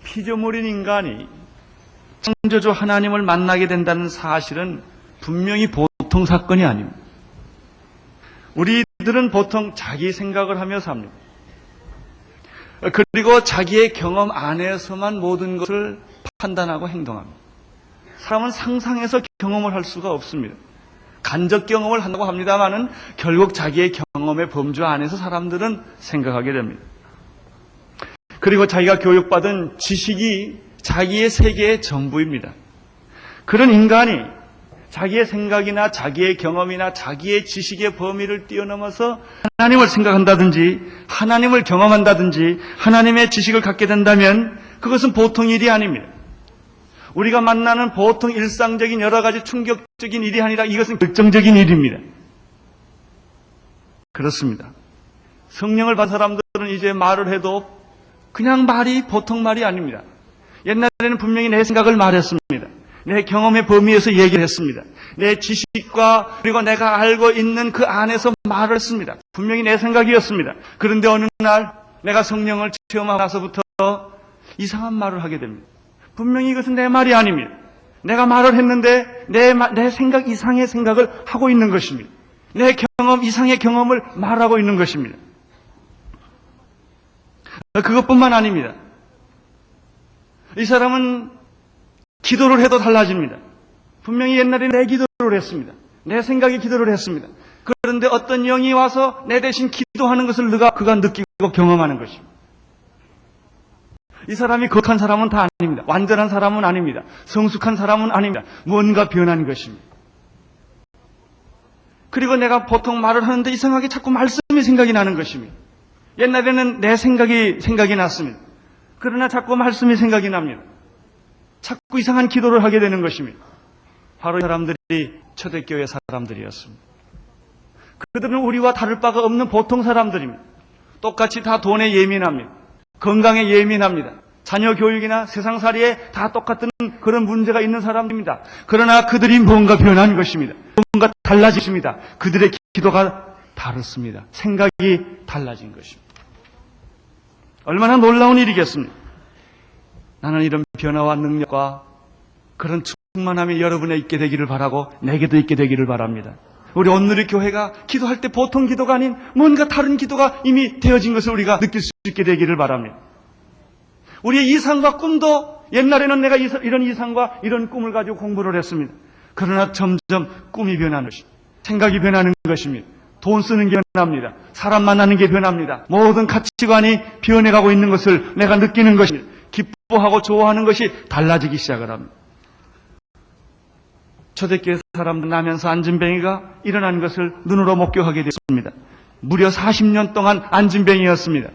피조물인 인간이 창조주 하나님을 만나게 된다는 사실은 분명히 보통 사건이 아닙니다. 우리들은 보통 자기 생각을 하며 삽니다. 그리고 자기의 경험 안에서만 모든 것을 판단하고 행동합니다. 사람은 상상해서 경험을 할 수가 없습니다. 간접 경험을 한다고 합니다만은 결국 자기의 경험의 범주 안에서 사람들은 생각하게 됩니다. 그리고 자기가 교육받은 지식이 자기의 세계의 전부입니다. 그런 인간이 자기의 생각이나 자기의 경험이나 자기의 지식의 범위를 뛰어넘어서 하나님을 생각한다든지 하나님을 경험한다든지 하나님의 지식을 갖게 된다면 그것은 보통 일이 아닙니다. 우리가 만나는 보통 일상적인 여러 가지 충격적인 일이 아니라 이것은 결정적인 일입니다. 그렇습니다. 성령을 받은 사람들은 이제 말을 해도 그냥 말이 보통 말이 아닙니다. 옛날에는 분명히 내 생각을 말했습니다. 내 경험의 범위에서 얘기를 했습니다. 내 지식과 그리고 내가 알고 있는 그 안에서 말을 했습니다. 분명히 내 생각이었습니다. 그런데 어느 날 내가 성령을 체험하고 나서부터 이상한 말을 하게 됩니다. 분명히 이것은 내 말이 아닙니다. 내가 말을 했는데 내 생각 이상의 생각을 하고 있는 것입니다. 내 경험 이상의 경험을 말하고 있는 것입니다. 그것뿐만 아닙니다. 이 사람은 기도를 해도 달라집니다. 분명히 옛날에 내 기도를 했습니다. 내 생각이 기도를 했습니다. 그런데 어떤 영이 와서 내 대신 기도하는 것을 그가 느끼고 경험하는 것입니다. 이 사람이 거룩한 사람은 다 아닙니다. 완전한 사람은 아닙니다. 성숙한 사람은 아닙니다. 뭔가 변한 것입니다. 그리고 내가 보통 말을 하는데 이상하게 자꾸 말씀이 생각이 나는 것입니다. 옛날에는 내 생각이 났습니다. 그러나 자꾸 말씀이 생각이 납니다. 자꾸 이상한 기도를 하게 되는 것입니다. 바로 이 사람들이 초대교회 사람들이었습니다. 그들은 우리와 다를 바가 없는 보통 사람들입니다. 똑같이 다 돈에 예민합니다. 건강에 예민합니다. 자녀 교육이나 세상살이에 다 똑같은 그런 문제가 있는 사람입니다. 그러나 그들이 뭔가 변한 것입니다. 뭔가 달라지십니다. 그들의 기도가 다릅니다. 생각이 달라진 것입니다. 얼마나 놀라운 일이겠습니까? 나는 이런 변화와 능력과 그런 충만함이 여러분에 있게 되기를 바라고 내게도 있게 되기를 바랍니다. 우리 온누리 교회가 기도할 때 보통 기도가 아닌 뭔가 다른 기도가 이미 되어진 것을 우리가 느낄 수 있게 되기를 바랍니다. 우리의 이상과 꿈도 옛날에는 내가 이런 이상과 이런 꿈을 가지고 공부를 했습니다. 그러나 점점 꿈이 변하는 것입니다. 생각이 변하는 것입니다. 돈 쓰는 게 변합니다. 사람 만나는 게 변합니다. 모든 가치관이 변해가고 있는 것을 내가 느끼는 것입니다. 기뻐하고 좋아하는 것이 달라지기 시작을 합니다. 초대교회 사람들 나면서 안진뱅이가 일어난 것을 눈으로 목격하게 됐습니다. 무려 40년 동안 안진뱅이였습니다.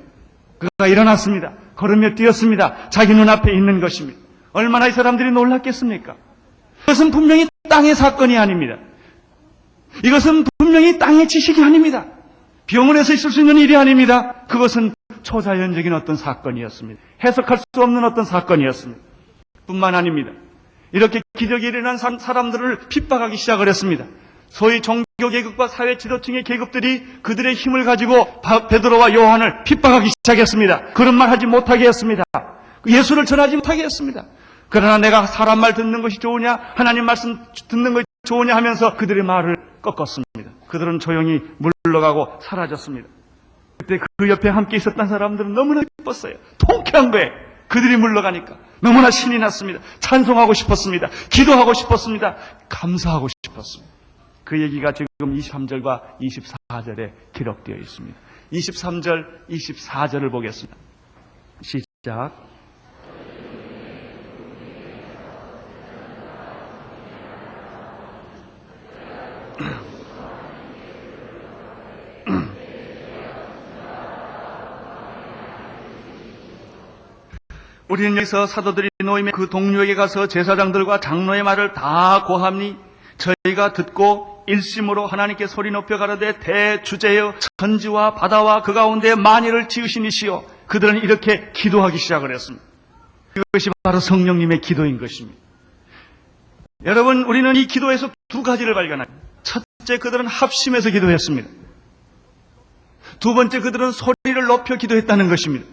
그가 일어났습니다. 걸으며 뛰었습니다. 자기 눈앞에 있는 것입니다. 얼마나 이 사람들이 놀랐겠습니까? 이것은 분명히 땅의 사건이 아닙니다. 이것은 분명히 땅의 지식이 아닙니다. 병원에서 있을 수 있는 일이 아닙니다. 그것은 초자연적인 어떤 사건이었습니다. 해석할 수 없는 어떤 사건이었습니다. 뿐만 아닙니다. 이렇게 기적이 일어난 사람들을 핍박하기 시작을 했습니다. 소위 종교계급과 사회지도층의 계급들이 그들의 힘을 가지고 베드로와 요한을 핍박하기 시작했습니다. 그런 말 하지 못하게 했습니다. 예수를 전하지 못하게 했습니다. 그러나 내가 사람 말 듣는 것이 좋으냐 하나님 말씀 듣는 것이 좋으냐 하면서 그들의 말을 꺾었습니다. 그들은 조용히 물러가고 사라졌습니다. 그때 그 옆에 함께 있었던 사람들은 너무나 기뻤어요. 통쾌한 거예요. 그들이 물러가니까 너무나 신이 났습니다. 찬송하고 싶었습니다. 기도하고 싶었습니다. 감사하고 싶었습니다. 그 얘기가 지금 23절과 24절에 기록되어 있습니다. 23절, 24절을 보겠습니다. 시작. 우리는 여기서 사도들이 노임의 그 동료에게 가서 제사장들과 장로의 말을 다 고함니 저희가 듣고 일심으로 하나님께 소리 높여 가로되 대주제여 천지와 바다와 그 가운데 만일을 지으신 이시여. 그들은 이렇게 기도하기 시작을 했습니다. 이것이 바로 성령님의 기도인 것입니다. 여러분, 우리는 이 기도에서 두 가지를 발견합니다. 첫째, 그들은 합심해서 기도했습니다. 두 번째, 그들은 소리를 높여 기도했다는 것입니다.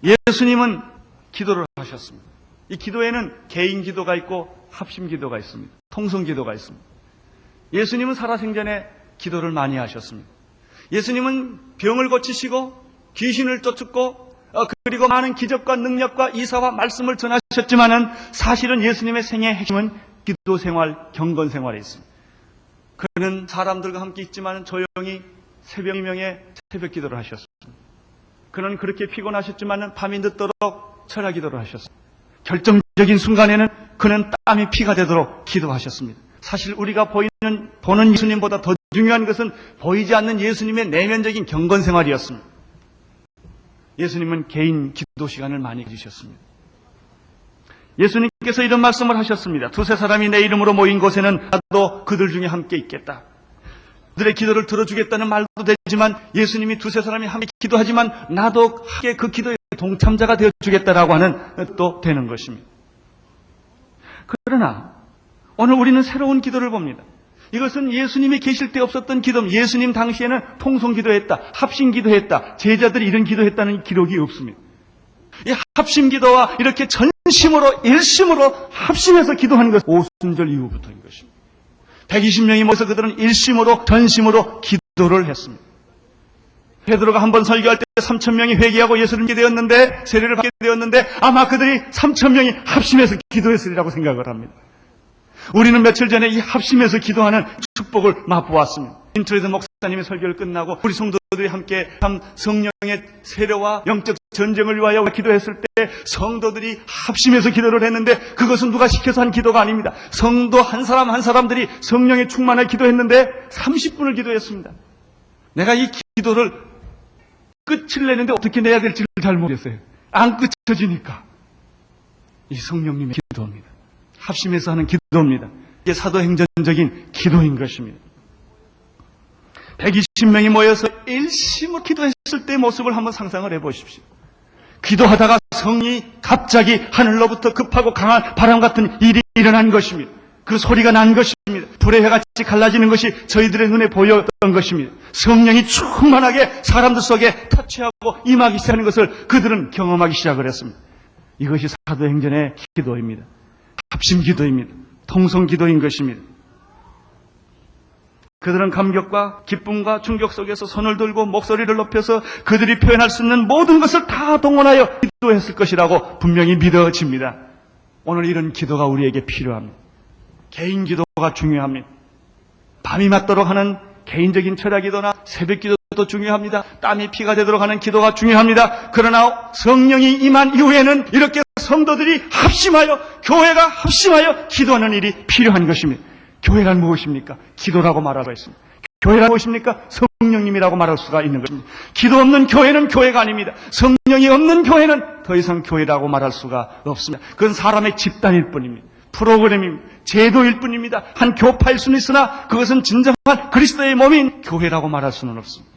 예수님은 기도를 하셨습니다. 이 기도에는 개인 기도가 있고 합심 기도가 있습니다. 통성 기도가 있습니다. 예수님은 살아생전에 기도를 많이 하셨습니다. 예수님은 병을 고치시고 귀신을 쫓았고 그리고 많은 기적과 능력과 이사와 말씀을 전하셨지만은 사실은 예수님의 생애의 핵심은 기도 생활, 경건 생활에 있습니다. 그는 사람들과 함께 있지만 조용히 새벽이명에 새벽 기도를 하셨습니다. 그는 그렇게 피곤하셨지만 밤이 늦도록 철야 기도를 하셨습니다. 결정적인 순간에는 그는 땀이 피가 되도록 기도하셨습니다. 사실 우리가 보는 예수님보다 더 중요한 것은 보이지 않는 예수님의 내면적인 경건 생활이었습니다. 예수님은 개인 기도 시간을 많이 가지셨습니다. 예수님께서 이런 말씀을 하셨습니다. 두세 사람이 내 이름으로 모인 곳에는 나도 그들 중에 함께 있겠다. 그들의 기도를 들어주겠다는 말도 되지만 예수님이 두세 사람이 함께 기도하지만 나도 함께 그 기도에 동참자가 되어주겠다라고 하는 뜻도 되는 것입니다. 그러나 오늘 우리는 새로운 기도를 봅니다. 이것은 예수님이 계실 때 없었던 기도입니다. 예수님 당시에는 통성 기도했다, 합심 기도했다, 제자들이 이런 기도했다는 기록이 없습니다. 이 합심 기도와 이렇게 전심으로 일심으로 합심해서 기도하는 것은 오순절 이후부터인 것입니다. 120명이 모여서 그들은 일심으로 전심으로 기도를 했습니다. 베드로가 한번 설교할 때 3,000명이 회개하고 예수를 믿게 되었는데, 세례를 받게 되었는데 아마 그들이 3,000명이 합심해서 기도했으리라고 생각을 합니다. 우리는 며칠 전에 이 합심해서 기도하는 축복을 맛보았습니다. 인트레드 목사님의 설교를 끝나고 우리 성도들이 함께 참 성령의 세례와 영적 전쟁을 위하여 기도했을 때 성도들이 합심해서 기도를 했는데 그것은 누가 시켜서 한 기도가 아닙니다. 성도 한 사람 한 사람들이 성령의 충만을 기도했는데 30분을 기도했습니다. 내가 이 기도를 끝을 내는데 어떻게 내야 될지를 잘 모르겠어요. 안 끝쳐지니까. 이 성령님의 기도입니다. 합심해서 하는 기도입니다. 이게 사도행전적인 기도인 것입니다. 120명이 모여서 일심으로 기도했을 때의 모습을 한번 상상을 해보십시오. 기도하다가 성령이 갑자기 하늘로부터 급하고 강한 바람 같은 일이 일어난 것입니다. 그 소리가 난 것입니다. 불의 해같이 갈라지는 것이 저희들의 눈에 보였던 것입니다. 성령이 충만하게 사람들 속에 터치하고 임하기 시작하는 것을 그들은 경험하기 시작을 했습니다. 이것이 사도행전의 기도입니다. 합심 기도입니다. 통성 기도인 것입니다. 그들은 감격과 기쁨과 충격 속에서 손을 들고 목소리를 높여서 그들이 표현할 수 있는 모든 것을 다 동원하여 기도했을 것이라고 분명히 믿어집니다. 오늘 이런 기도가 우리에게 필요합니다. 개인 기도가 중요합니다. 밤이 맞도록 하는 개인적인 철야 기도나 새벽 기도도 중요합니다. 땀이 피가 되도록 하는 기도가 중요합니다. 그러나 성령이 임한 이후에는 이렇게 성도들이 합심하여, 교회가 합심하여 기도하는 일이 필요한 것입니다. 교회란 무엇입니까? 기도라고 말하고 있습니다. 교회란 무엇입니까? 성령님이라고 말할 수가 있는 것입니다. 기도 없는 교회는 교회가 아닙니다. 성령이 없는 교회는 더 이상 교회라고 말할 수가 없습니다. 그건 사람의 집단일 뿐입니다. 프로그램입니다. 제도일 뿐입니다. 한 교파일 수는 있으나 그것은 진정한 그리스도의 몸인 교회라고 말할 수는 없습니다.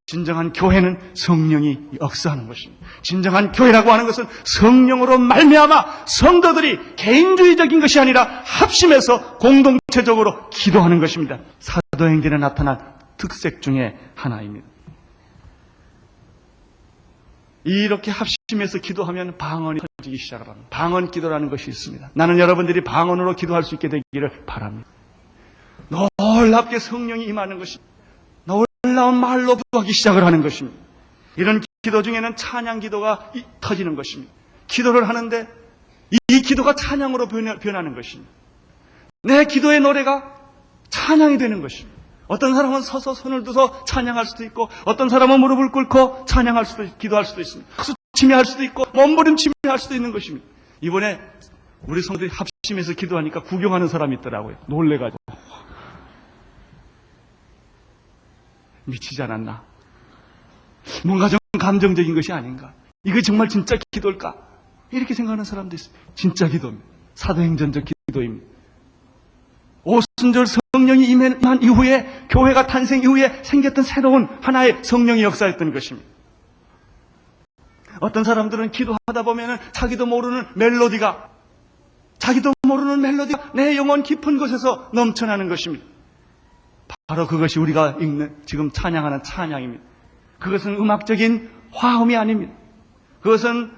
진정한 교회는 성령이 역사하는 것입니다. 진정한 교회라고 하는 것은 성령으로 말미암아 성도들이 개인주의적인 것이 아니라 합심해서 공동체적으로 기도하는 것입니다. 사도행전에 나타난 특색 중에 하나입니다. 이렇게 합심해서 기도하면 방언이 터지기 시작을 합니다. 방언 기도라는 것이 있습니다. 나는 여러분들이 방언으로 기도할 수 있게 되기를 바랍니다. 놀랍게 성령이 임하는 것입니다. 놀라운 말로 기도하기 시작을 하는 것입니다. 이런 기도 중에는 찬양 기도가 터지는 것입니다. 기도를 하는데 이 기도가 찬양으로 변하는 것입니다. 내 기도의 노래가 찬양이 되는 것입니다. 어떤 사람은 서서 손을 들어서 찬양할 수도 있고 어떤 사람은 무릎을 꿇고 찬양할 수도 있고 기도할 수도 있습니다. 박수치며 할 수도 있고 몸부림치며 할 수도 있는 것입니다. 이번에 우리 성도들이 합심해서 기도하니까 구경하는 사람이 있더라고요. 놀래가지고. 미치지 않았나? 뭔가 좀 감정적인 것이 아닌가? 이거 정말 진짜 기도일까? 이렇게 생각하는 사람도 있어요. 진짜 기도입니다. 사도행전적 기도입니다. 오순절 성령이 임한 이후에 교회가 탄생 이후에 생겼던 새로운 하나의 성령의 역사였던 것입니다. 어떤 사람들은 기도하다 보면 자기도 모르는 멜로디가 내 영혼 깊은 곳에서 넘쳐나는 것입니다. 바로 그것이 우리가 읽는 지금 찬양하는 찬양입니다. 그것은 음악적인 화음이 아닙니다. 그것은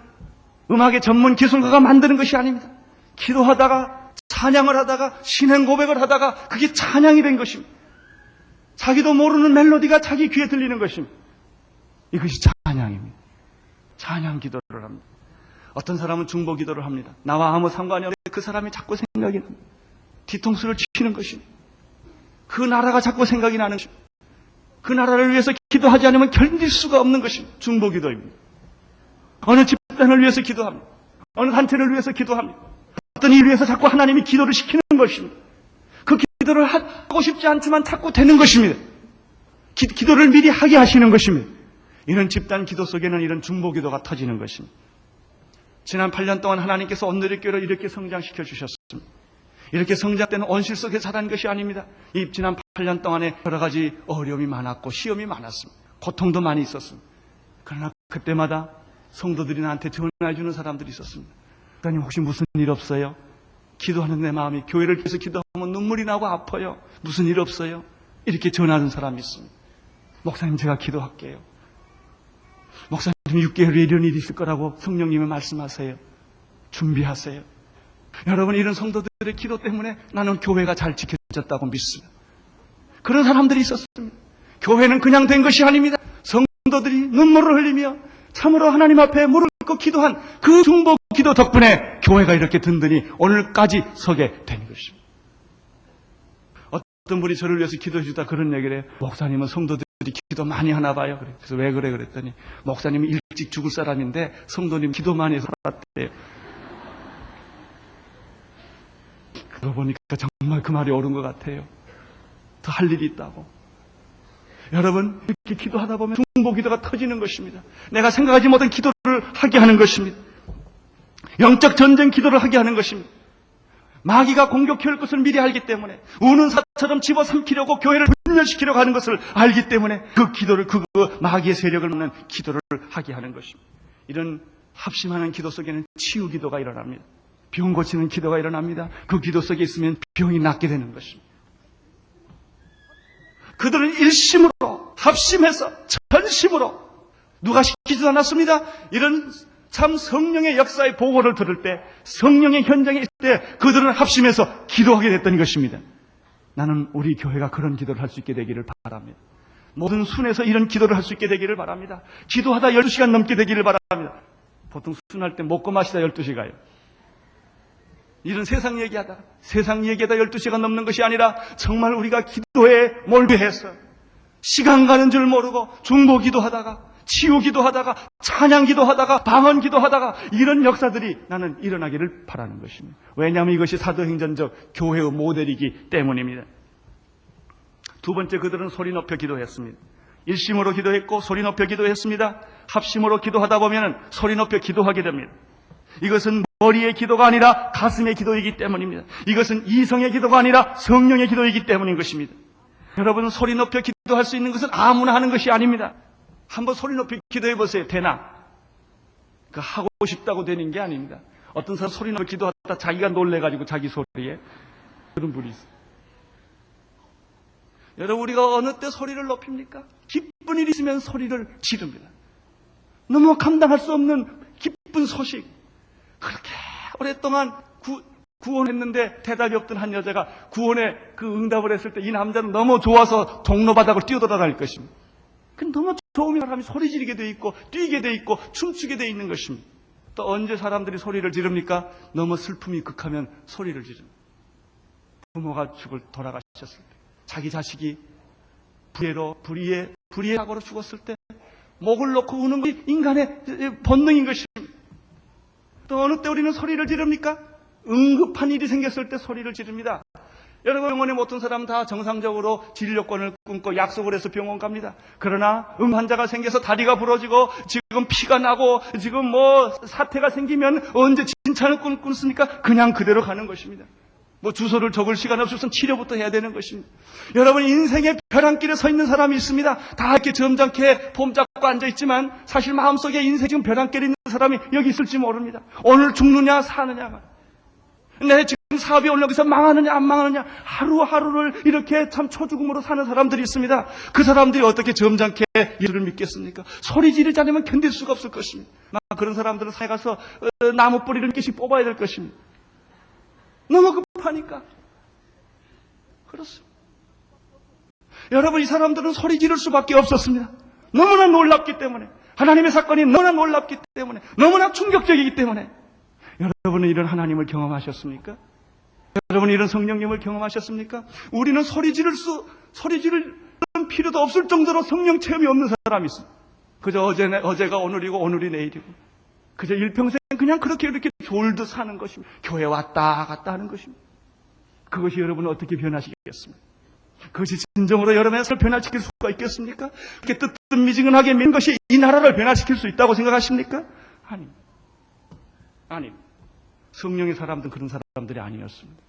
음악의 전문 기술가가 만드는 것이 아닙니다. 기도하다가 찬양을 하다가 신앙 고백을 하다가 그게 찬양이 된 것입니다. 자기도 모르는 멜로디가 자기 귀에 들리는 것입니다. 이것이 찬양입니다. 찬양 기도를 합니다. 어떤 사람은 중보 기도를 합니다. 나와 아무 상관이 없는데 그 사람이 자꾸 생각이 납니다. 뒤통수를 치는 것입니다. 그 나라가 자꾸 생각이 나는 것입니다. 그 나라를 위해서 기도하지 않으면 견딜 수가 없는 것입니다. 중보 기도입니다. 어느 집단을 위해서 기도합니다. 어느 단체를 위해서 기도합니다. 어떤 일을 위해서 자꾸 하나님이 기도를 시키는 것입니다. 그 기도를 하고 싶지 않지만 자꾸 되는 것입니다. 기도를 미리 하게 하시는 것입니다. 이런 집단 기도 속에는 이런 중보 기도가 터지는 것입니다. 지난 8년 동안 하나님께서 온누리교회를 이렇게 성장시켜 주셨습니다. 이렇게 성장되는 온실 속에 자란 것이 아닙니다. 이 지난 8년 동안에 여러 가지 어려움이 많았고 시험이 많았습니다. 고통도 많이 있었습니다. 그러나 그때마다 성도들이 나한테 전화해 주는 사람들이 있었습니다. 목사님 혹시 무슨 일 없어요? 기도하는 내 마음이 교회를 위해서 기도하면 눈물이 나고 아파요. 무슨 일 없어요? 이렇게 전화하는 사람이 있습니다. 목사님 제가 기도할게요. 목사님 6개월 후에 이런 일이 있을 거라고 성령님이 말씀하세요. 준비하세요. 여러분 이런 성도들의 기도 때문에 나는 교회가 잘 지켜졌다고 믿습니다. 그런 사람들이 있었습니다. 교회는 그냥 된 것이 아닙니다. 성도들이 눈물을 흘리며 참으로 하나님 앞에 무릎 꿇고 기도한 그 중보 기도 덕분에 교회가 이렇게 든든히 오늘까지 서게 된 것입니다. 어떤 분이 저를 위해서 기도해 주다 그런 얘기를 해요. 목사님은 성도들이 기도 많이 하나 봐요. 그래서 왜 그래 그랬더니 목사님이 일찍 죽을 사람인데 성도님 기도 많이 해서 살았대요. 그러고 보니까 정말 그 말이 옳은 것 같아요. 더 할 일이 있다고. 여러분 이렇게 기도하다 보면 중보 기도가 터지는 것입니다. 내가 생각하지 못한 기도를 하게 하는 것입니다. 영적 전쟁 기도를 하게 하는 것입니다. 마귀가 공격해올 것을 미리 알기 때문에 우는 사처럼 집어삼키려고 교회를 분열시키려고 하는 것을 알기 때문에 그 기도를 그 마귀의 세력을 막는 기도를 하게 하는 것입니다. 이런 합심하는 기도 속에는 치유 기도가 일어납니다. 병 고치는 기도가 일어납니다. 그 기도 속에 있으면 병이 낫게 되는 것입니다. 그들은 일심으로 합심해서 전심으로 누가 시키지도 않았습니다. 이런 참 성령의 역사의 보고를 들을 때 성령의 현장에 있을 때 그들은 합심해서 기도하게 됐던 것입니다. 나는 우리 교회가 그런 기도를 할 수 있게 되기를 바랍니다. 모든 순에서 이런 기도를 할 수 있게 되기를 바랍니다. 기도하다 12시간 넘게 되기를 바랍니다. 보통 순할 때 먹고 마시다 12시가요. 이런 세상 얘기하다 12시간 넘는 것이 아니라 정말 우리가 기도에 몰두해서 시간 가는 줄 모르고 중보 기도하다가 치유 기도하다가 찬양 기도하다가 방언 기도하다가 이런 역사들이 나는 일어나기를 바라는 것입니다. 왜냐하면 이것이 사도행전적 교회의 모델이기 때문입니다. 두 번째, 그들은 소리 높여 기도했습니다. 일심으로 기도했고 소리 높여 기도했습니다. 합심으로 기도하다 보면 소리 높여 기도하게 됩니다. 이것은 머리의 기도가 아니라 가슴의 기도이기 때문입니다. 이것은 이성의 기도가 아니라 성령의 기도이기 때문인 것입니다. 여러분 소리 높여 기도할 수 있는 것은 아무나 하는 것이 아닙니다. 한번 소리 높여 기도해 보세요. 되나? 그 하고 싶다고 되는 게 아닙니다. 어떤 사람 소리 높여 기도하다 자기가 놀래가지고 자기 소리에 그런 분이 있어요. 여러분 우리가 어느 때 소리를 높입니까? 기쁜 일이 있으면 소리를 지릅니다. 너무 감당할 수 없는 기쁜 소식. 그렇게 오랫동안 구원했는데 대답이 없던 한 여자가 구원에 그 응답을 했을 때 이 남자는 너무 좋아서 종로 바닥을 뛰어돌아다닐 것입니다. 너무 좋으면 사람이 소리 지르게 돼 있고 뛰게 돼 있고 춤추게 돼 있는 것입니다. 또 언제 사람들이 소리를 지릅니까? 너무 슬픔이 극하면 소리를 지릅니다. 부모가 돌아가셨을 때, 자기 자식이 불의의 사고로 죽었을 때 목을 놓고 우는 것이 인간의 본능인 것입니다. 또 어느 때 우리는 소리를 지릅니까? 응급한 일이 생겼을 때 소리를 지릅니다. 여러분 병원에 못 온 사람은 다 정상적으로 진료권을 끊고 약속을 해서 병원 갑니다. 그러나 환자가 생겨서 다리가 부러지고 지금 피가 나고 지금 사태가 생기면 언제 진찰을 끊습니까? 그냥 그대로 가는 것입니다. 주소를 적을 시간 없으면 치료부터 해야 되는 것입니다. 여러분 인생의 벼랑길에 서 있는 사람이 있습니다. 다 이렇게 점잖게 폼 잡고 앉아있지만 사실 마음속에 인생 지금 벼랑길에 있는 사람이 여기 있을지 모릅니다. 오늘 죽느냐 사느냐가. 내 지금 사업이 오늘 여기서 망하느냐 안 망하느냐 하루하루를 이렇게 참 초죽음으로 사는 사람들이 있습니다. 그 사람들이 어떻게 점잖게 예수를 믿겠습니까? 소리 지르지 않으면 견딜 수가 없을 것입니다. 그런 사람들은 산에 가서 나무 뿌리를 몇 개씩 뽑아야 될 것입니다. 너무 급하니까. 그렇습니다. 여러분, 이 사람들은 소리 지를 수밖에 없었습니다. 너무나 놀랍기 때문에, 하나님의 사건이 너무나 놀랍기 때문에, 너무나 충격적이기 때문에. 여러분은 이런 하나님을 경험하셨습니까? 여러분은 이런 성령님을 경험하셨습니까? 우리는 소리 지를 필요도 없을 정도로 성령 체험이 없는 사람이 있습니다. 그저 어제가 오늘이고 오늘이 내일이고, 그저 일평생 그냥 그렇게 이렇게 졸듯 사는 것입니다. 교회 왔다 갔다 하는 것입니다. 그것이 여러분을 어떻게 변화시키겠습니까? 그것이 진정으로 여러분의 삶을 변화시킬 수가 있겠습니까? 그렇게 뜨뜻미지근하게 믿는 것이 이 나라를 변화시킬 수 있다고 생각하십니까? 아닙니다. 성령의 사람들은 그런 사람들이 아니었습니다.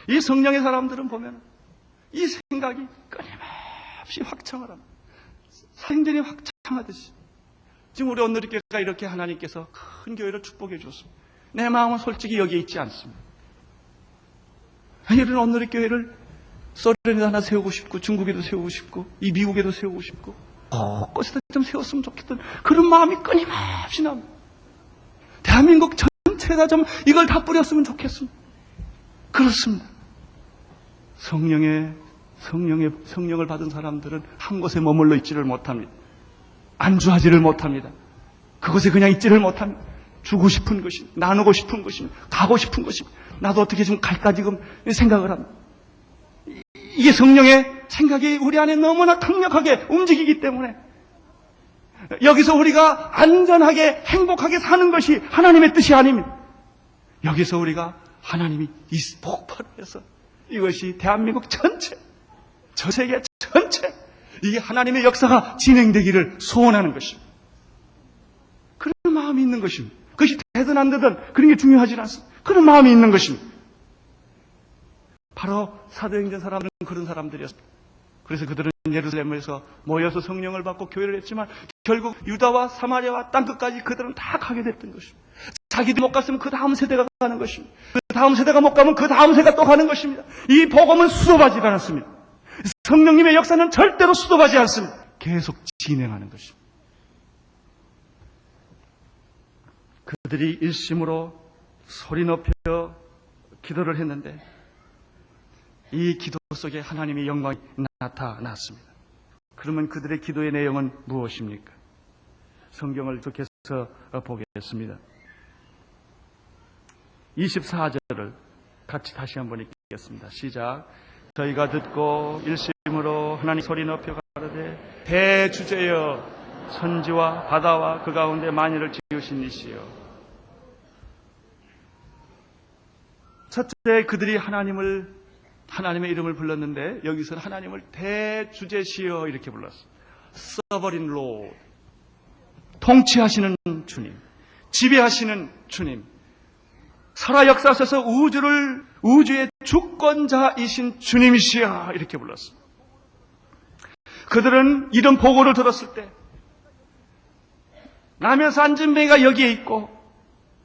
이 성령의 사람들은 보면 이 생각이 끊임없이 확장을 합니다. 생전이 확장하듯이. 지금 우리 온누리교회가 이렇게 하나님께서 큰 교회를 축복해 주었습니다. 내 마음은 솔직히 여기에 있지 않습니다. 이런 온누리교회를 소련에도 하나 세우고 싶고, 중국에도 세우고 싶고, 이 미국에도 세우고 싶고, 곳곳에다 좀 세웠으면 좋겠던 그런 마음이 끊임없이 납니다. 대한민국 전체에다 좀 이걸 다 뿌렸으면 좋겠습니다. 그렇습니다. 성령을 받은 사람들은 한 곳에 머물러 있지를 못합니다. 안주하지를 못합니다. 그곳에 그냥 있지를 못합니다. 주고 싶은 것입니다. 나누고 싶은 것입니다. 가고 싶은 것입니다. 나도 어떻게 좀 갈까 지금 생각을 합니다. 이게 성령의 생각이 우리 안에 너무나 강력하게 움직이기 때문에 여기서 우리가 안전하게 행복하게 사는 것이 하나님의 뜻이 아닙니다. 여기서 우리가 하나님이 폭발을 해서 이것이 대한민국 전체, 전 세계 전체 이게 하나님의 역사가 진행되기를 소원하는 것입니다. 그런 마음이 있는 것입니다. 그것이 되든 안 되든 그런 게 중요하지 않습니다. 그런 마음이 있는 것입니다. 바로 사도행전 사람들은 그런 사람들이었습니다. 그래서 그들은 예루살렘에서 모여서 성령을 받고 교회를 했지만 결국 유다와 사마리아와 땅끝까지 그들은 다 가게 됐던 것입니다. 자기도 못 갔으면 그 다음 세대가 가는 것입니다. 그 다음 세대가 못 가면 그 다음 세대가 또 가는 것입니다. 이 복음은 수도하지 않았습니다. 성령님의 역사는 절대로 수도하지 않습니다. 계속 진행하는 것입니다. 그들이 일심으로 소리 높여 기도를 했는데 이 기도 속에 하나님의 영광이 나타났습니다. 그러면 그들의 기도의 내용은 무엇입니까? 성경을 계속해서 보겠습니다. 24절을 같이 다시 한번 읽겠습니다. 시작. 저희가 듣고 일심으로 하나님 소리 높여 가로되 대주제여 천지와 바다와 그 가운데 만유를 지으신 이시여. 첫째, 그들이 하나님의 이름을 불렀는데 여기서는 하나님을 대주제시여 이렇게 불렀어요. Sovereign Lord, 통치하시는 주님, 지배하시는 주님, 살아 역사하셔서 우주의 주권자이신 주님이시여 이렇게 불렀어요. 그들은 이런 보고를 들었을 때 나면서 안진뱅이가 여기에 있고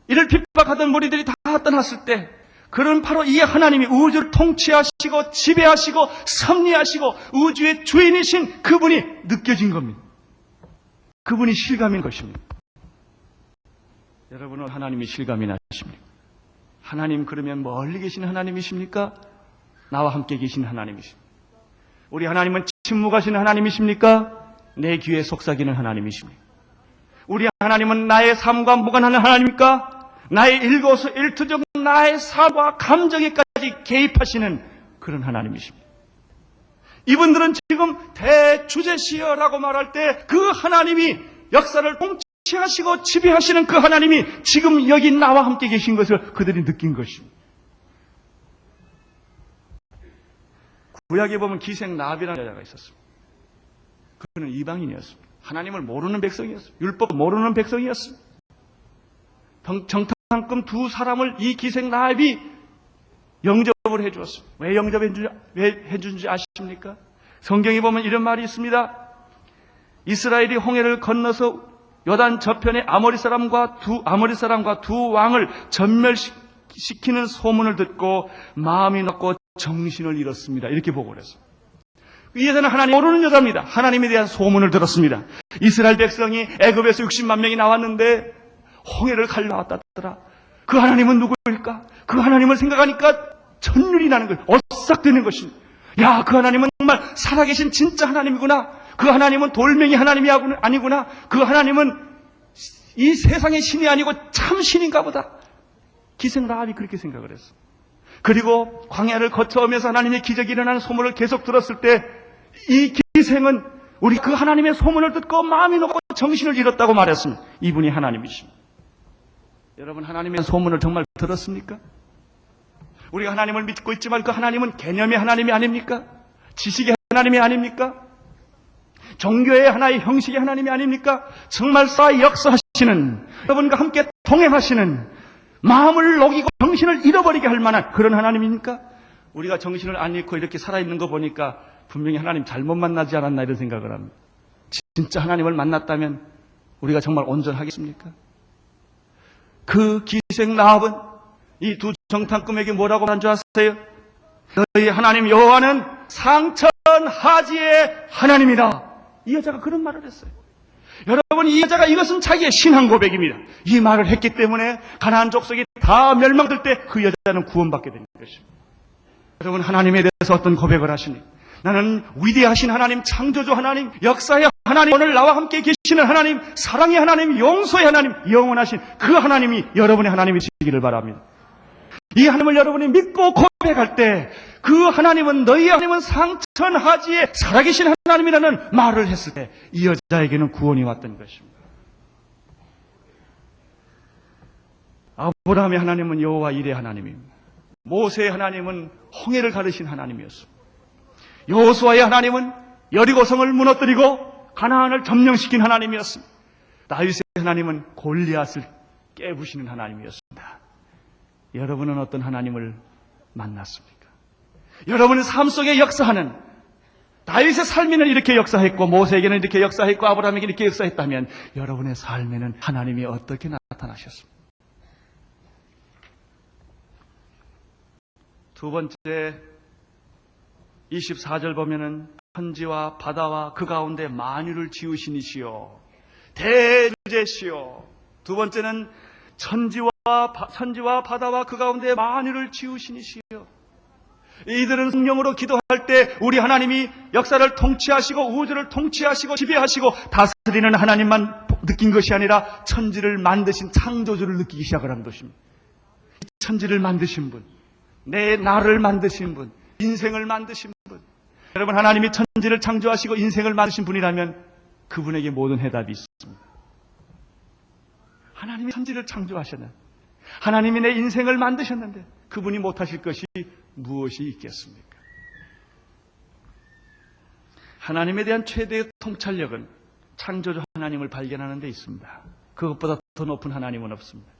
이를 핍박하던 무리들이 다 떠났을 때 그런 바로 이 하나님이 우주를 통치하시고 지배하시고 섭리하시고 우주의 주인이신 그분이 느껴진 겁니다. 그분이 실감인 것입니다. 여러분은 하나님이 실감이 나십니까? 하나님 그러면 멀리 계신 하나님이십니까? 나와 함께 계신 하나님이십니까? 우리 하나님은 침묵하시는 하나님이십니까? 내 귀에 속삭이는 하나님이십니까? 우리 하나님은 나의 삶과 무관하는 하나님입니까? 나의 일거수일투족 나의 삶과 감정에까지 개입하시는 그런 하나님이십니다. 이분들은 지금 대주제시여라고 말할 때 그 하나님이 역사를 통치하시고 지배하시는 그 하나님이 지금 여기 나와 함께 계신 것을 그들이 느낀 것입니다. 구약에 보면 기생 라합이라는 여자가 있었습니다. 그는 이방인이었습니다. 하나님을 모르는 백성이었습니다. 율법 모르는 백성이었습니다. 정탐꾼 두 사람을 이 기생 라합이 영접을 해주었습니다. 왜 해준지 아십니까? 성경에 보면 이런 말이 있습니다. 이스라엘이 홍해를 건너서 요단 저편에 아모리 사람과 두 왕을 전멸시키는 소문을 듣고 마음이 녹고 정신을 잃었습니다. 이렇게 보고를 했어요. 이 여자는 하나님 모르는 여자입니다. 하나님에 대한 소문을 들었습니다. 이스라엘 백성이 애굽에서 60만 명이 나왔는데 홍해를 갈라왔다더라. 그 하나님은 누구일까? 그 하나님을 생각하니까 천륜이 나는 거예요. 오싹되는 것입니다. 야, 그 하나님은 정말 살아계신 진짜 하나님이구나. 그 하나님은 돌멩이 하나님이 아니구나. 그 하나님은 이 세상의 신이 아니고 참 신인가 보다. 기생 라합이 그렇게 생각을 했어. 그리고 광야를 거쳐오면서 하나님의 기적이 일어나는 소문을 계속 들었을 때 이 기생은 우리 그 하나님의 소문을 듣고 마음이 녹고 정신을 잃었다고 말했습니다. 이분이 하나님이십니다. 여러분, 하나님의 소문을 정말 들었습니까? 우리가 하나님을 믿고 있지만 그 하나님은 개념의 하나님이 아닙니까? 지식의 하나님이 아닙니까? 종교의 하나의 형식의 하나님이 아닙니까? 정말 사 역사하시는, 여러분과 함께 동행하시는, 마음을 녹이고 정신을 잃어버리게 할 만한 그런 하나님입니까? 우리가 정신을 안 잃고 이렇게 살아있는 거 보니까 분명히 하나님 잘못 만나지 않았나 이런 생각을 합니다. 진짜 하나님을 만났다면 우리가 정말 온전하겠습니까? 그 기생 라합은 이 두 정탐꾼에게 뭐라고 한 줄 아세요? 너희 하나님 여호와는 상천하지의 하나님이다. 이 여자가 그런 말을 했어요. 여러분, 이 여자가 이것은 자기의 신앙 고백입니다. 이 말을 했기 때문에 가나안 족속이 다 멸망될 때 그 여자는 구원받게 되는 것입니다. 여러분, 하나님에 대해서 어떤 고백을 하시니? 나는 위대하신 하나님, 창조주 하나님, 역사의 하나님, 오늘 나와 함께 계시는 하나님, 사랑의 하나님, 용서의 하나님, 영원하신 그 하나님이 여러분의 하나님이시기를 바랍니다. 이 하나님을 여러분이 믿고 고백할 때 그 하나님은, 너희 하나님은 상천하지에 살아계신 하나님이라는 말을 했을 때 이 여자에게는 구원이 왔던 것입니다. 아브라함의 하나님은 여호와 이레 하나님입니다. 모세의 하나님은 홍해를 가르신 하나님이었습니다. 여호수아의 하나님은 여리고성을 무너뜨리고 가나안을 점령시킨 하나님이었습니다. 다윗의 하나님은 골리앗을 깨부시는 하나님이었습니다. 여러분은 어떤 하나님을 만났습니까? 여러분의 삶 속에 역사하는, 다윗의 삶에는 이렇게 역사했고 모세에게는 이렇게 역사했고 아브라함에게 이렇게 역사했다면 여러분의 삶에는 하나님이 어떻게 나타나셨습니까? 두 번째 24절 보면은 천지와 바다와 그 가운데 만유를 지으신 이시여 대주제시여. 두 번째는 천지와 바다와 그 가운데 만유를 지으신 이시여. 이들은 성령으로 기도할 때 우리 하나님이 역사를 통치하시고 우주를 통치하시고 지배하시고 다스리는 하나님만 느낀 것이 아니라 천지를 만드신 창조주를 느끼기 시작을 한 것입니다. 천지를 만드신 분, 내 나를 만드신 분, 인생을 만드신 분. 여러분, 하나님이 천지를 창조하시고 인생을 만드신 분이라면 그분에게 모든 해답이 있습니다. 하나님이 천지를 창조하셨는데, 하나님이 내 인생을 만드셨는데 그분이 못하실 것이 무엇이 있겠습니까? 하나님에 대한 최대의 통찰력은 창조주 하나님을 발견하는 데 있습니다. 그것보다 더 높은 하나님은 없습니다.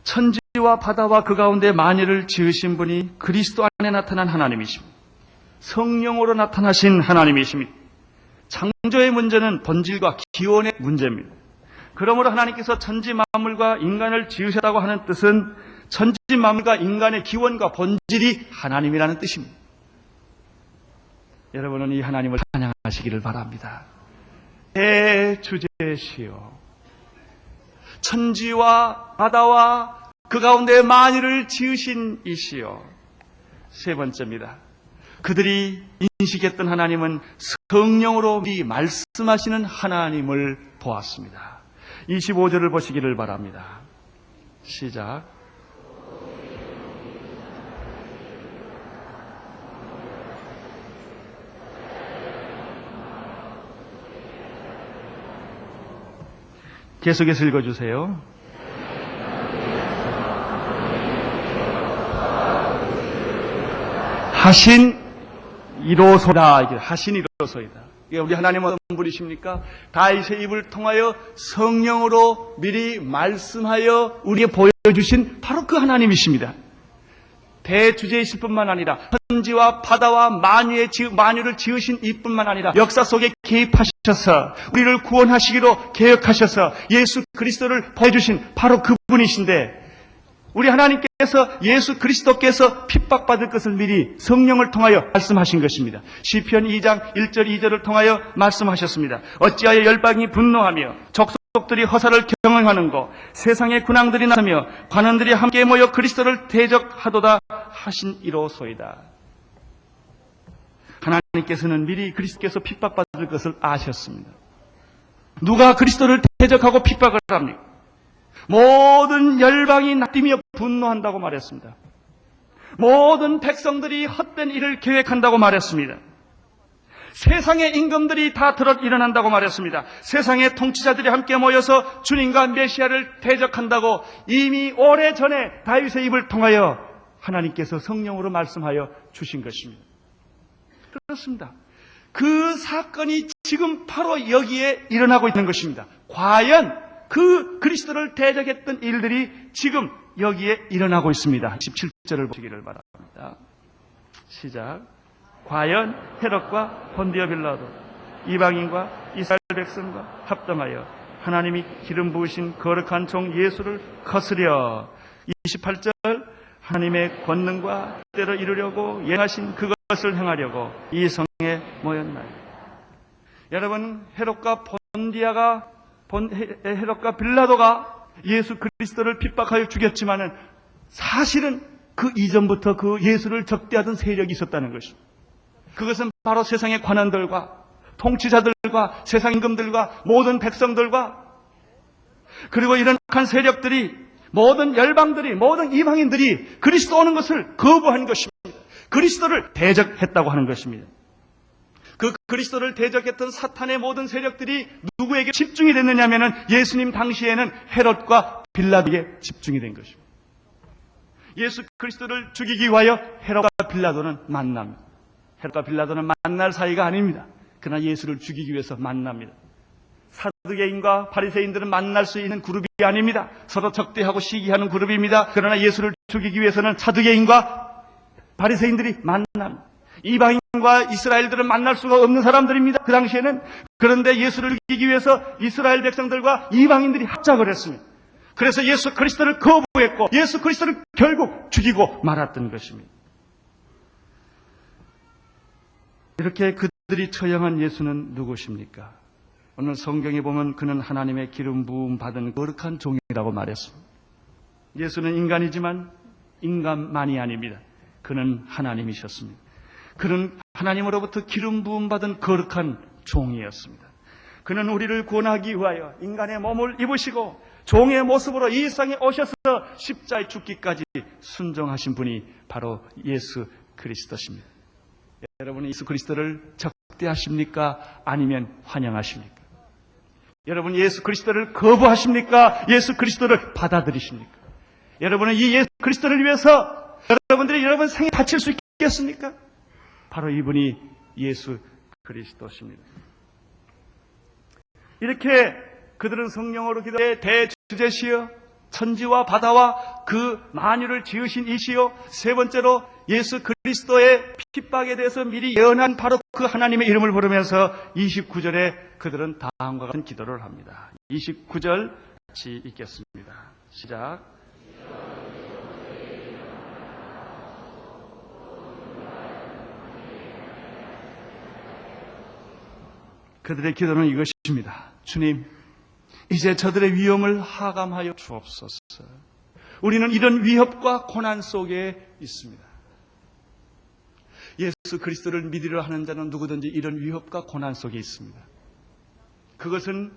천지와 바다와 그 가운데 만유를 지으신 분이 그리스도 안에 나타난 하나님이십니다. 성령으로 나타나신 하나님이십니다. 창조의 문제는 본질과 기원의 문제입니다. 그러므로 하나님께서 천지 만물과 인간을 지으셨다고 하는 뜻은 천지 만물과 인간의 기원과 본질이 하나님이라는 뜻입니다. 여러분은 이 하나님을 찬양하시기를 바랍니다. 대주제시여, 천지와 바다와 그 가운데 만유를 지으신 이시여. 세 번째입니다. 그들이 인식했던 하나님은 성령으로 미리 말씀하시는 하나님을 보았습니다. 25절을 보시기를 바랍니다. 시작. 계속해서 읽어주세요. 하신 이로소이다. 하신 이로소이다. 우리 하나님은 어떤 분이십니까? 다윗의 입을 통하여 성령으로 미리 말씀하여 우리에게 보여주신 바로 그 하나님이십니다. 대주제이실 뿐만 아니라 천지와 바다와 만유를 지으신 이뿐만 아니라 역사 속에 개입하셔서 우리를 구원하시기로 계획하셔서 예수 그리스도를 보여주신 바로 그분이신데, 우리 하나님께서 예수 그리스도께서 핍박받을 것을 미리 성령을 통하여 말씀하신 것입니다. 시편 2장 1절 2절을 통하여 말씀하셨습니다. 어찌하여 열방이 분노하며 족속들이 허사를 경영하는 것, 세상의 군왕들이 나서며 관원들이 함께 모여 그리스도를 대적하도다 하신 이로소이다. 하나님께서는 미리 그리스도께서 핍박받을 것을 아셨습니다. 누가 그리스도를 대적하고 핍박을 합니까? 모든 열방이 날뛰며 분노한다고 말했습니다. 모든 백성들이 헛된 일을 계획한다고 말했습니다. 세상의 임금들이 다 들어 일어난다고 말했습니다. 세상의 통치자들이 함께 모여서 주님과 메시아를 대적한다고 이미 오래전에 다윗의 입을 통하여 하나님께서 성령으로 말씀하여 주신 것입니다. 그렇습니다. 그 사건이 지금 바로 여기에 일어나고 있는 것입니다. 과연 그 그리스도를 대적했던 일들이 지금 여기에 일어나고 있습니다. 17절을 보시기를 바랍니다. 시작. 과연 헤롯과 본디오 빌라도 이방인과 이스라엘 백성과 합당하여 하나님이 기름 부으신 거룩한 종 예수를 거스려 28절 하나님의 권능과 뜻대로 이루려고 예하신 그것을 행하려고 이 성에 모였나요? 여러분, 헤롯과 빌라도가 예수 그리스도를 핍박하여 죽였지만은 사실은 그 이전부터 그 예수를 적대하던 세력이 있었다는 것입니다. 그것은 바로 세상의 관원들과 통치자들과 세상 임금들과 모든 백성들과 그리고 이런 악한 세력들이 모든 열방들이 모든 이방인들이 그리스도 오는 것을 거부한 것입니다. 그리스도를 대적했다고 하는 것입니다. 그 그리스도를 대적했던 사탄의 모든 세력들이 누구에게 집중이 됐느냐 하면은 예수님 당시에는 헤롯과 빌라도에게 집중이 된 것입니다. 예수 그리스도를 죽이기 위하여 헤롯과 빌라도는 만납니다. 헤롯과 빌라도는 만날 사이가 아닙니다. 그러나 예수를 죽이기 위해서 만납니다. 사두개인과 바리새인들은 만날 수 있는 그룹이 아닙니다. 서로 적대하고 시기하는 그룹입니다. 그러나 예수를 죽이기 위해서는 사두개인과 바리새인들이 만납니다. 이방인과 이스라엘들은 만날 수가 없는 사람들입니다. 그 당시에는. 그런데 예수를 죽이기 위해서 이스라엘 백성들과 이방인들이 합작을 했습니다. 그래서 예수 그리스도를 거부했고 예수 그리스도를 결국 죽이고 말았던 것입니다. 이렇게 그들이 처형한 예수는 누구십니까? 오늘 성경에 보면 그는 하나님의 기름 부음 받은 거룩한 종이라고 말했습니다. 예수는 인간이지만 인간만이 아닙니다. 그는 하나님이셨습니다. 그는 하나님으로부터 기름 부음 받은 거룩한 종이었습니다. 그는 우리를 구원하기 위하여 인간의 몸을 입으시고 종의 모습으로 이 세상에 오셔서 십자가에 죽기까지 순종하신 분이 바로 예수 그리스도십니다. 여러분은 예수 그리스도를 적대하십니까? 아니면 환영하십니까? 여러분 예수 그리스도를 거부하십니까? 예수 그리스도를 받아들이십니까? 여러분은 이 예수 그리스도를 위해서 여러분들이 여러분 생에 바칠 수 있겠습니까? 바로 이분이 예수 그리스도십니다. 이렇게 그들은 성령으로 기도해 대주제시여 천지와 바다와 그 만유를 지으신 이시여 세 번째로 예수 그리스도의 핍박에 대해서 미리 예언한 바로 그 하나님의 이름을 부르면서 29절에 그들은 다음과 같은 기도를 합니다. 29절 같이 읽겠습니다. 시작. 그들의 기도는 이것입니다. 주님, 이제 저들의 위험을 하감하여 주옵소서. 우리는 이런 위협과 고난 속에 있습니다. 예수 그리스도를 믿으려 하는 자는 누구든지 이런 위협과 고난 속에 있습니다. 그것은